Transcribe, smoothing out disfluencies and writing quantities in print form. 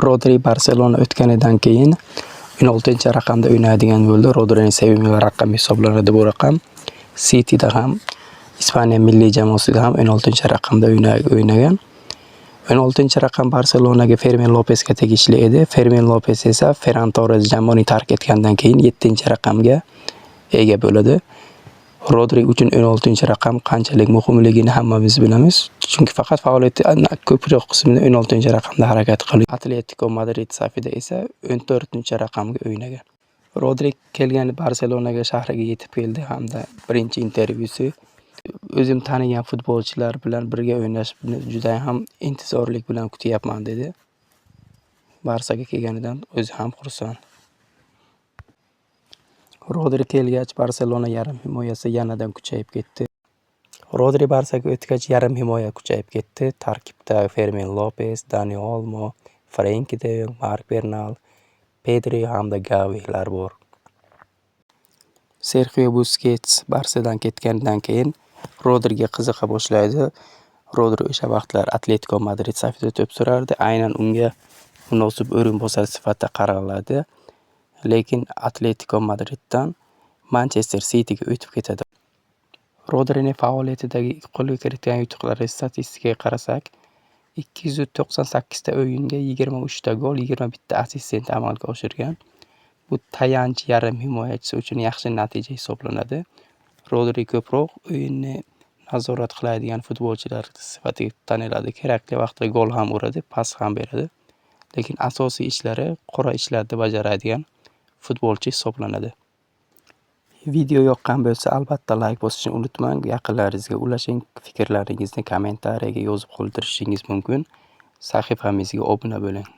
Rodri Barselona o'tganidan keyin 16-raqamda o'ynaydigan bo'ldi. Rodrining sevimli raqami hisoblanadi bu raqam. City'da ham, Ispaniya milliy jamoasida ham 16-raqamda o'ynagan. 16-raqam Barselonaga Fermin Lopesga tegishli edi. Fermin Lopes esa Ferran Torres jamoani tark etgandan keyin 7-raqamga ega bo'ladi. Rodri uchun 16-raqam qanchalik muhimligini hammamiz bilamiz. Chunki faqat faoliyati ko'proq qismini 16-raqamda harakat qilgan. Atletico Madrid safida esa 14-raqamga o'ynagan. Rodri kelgan Barselonaga shahriga yetib keldi hamda birinchi intervyusi o'zim tanigan futbolchilar bilan birga o'ynashni juda ham intizorlik bilan kutyapman dedi. Barsaga kelganidan o'zi ham xursand. Rodri kelgach Barselona yarim himoyasi yanadan kuchayib ketdi. Rodri Barsaga o'tgach yarim himoya kuchayib ketdi. Tarkibda Fermin Lopes, Dani Olmo, Frenkie de Jong, Marc Bernal, Pedri hamda Gavilar bor. Sergio Busquets Barsadan ketganidan keyin Rodriga qiziqa boshlaydi. Rodri o'sha vaqtlar Atletico Madrid safida to'p surardi. Aynan unga munosib o'rinbosar sifatida qaraladi. Lekin Atletico Madriddan Manchester City'ga o'tib ketadi. Rodrining faoliyatidagi qo'lga kiritgan yutuqlari statistikaga qarasak, 298 ta o'yinga 23 ta gol, 21 ta assist amalga oshirgan. Bu tayanch yarim himoyachisi uchun yaxshi natija hisoblanadi. Rodri ko'proq o'yinni nazorat qiladigan futbolchilar sifatida taniladi. Kerakli vaqtda gol ham uradi, pas ham beradi. Lekin asosiy ishlari, qora ishlarni bajaradigan futbolchi hisoblanadi. Video yoqqan bo'lsa, albatta like bosishni unutmang. Yaqinlaringizga ulashing. Fikrlaringizni kommentariyaga yozib qoldirishingiz mumkin. Sahifamizga obuna bo'ling.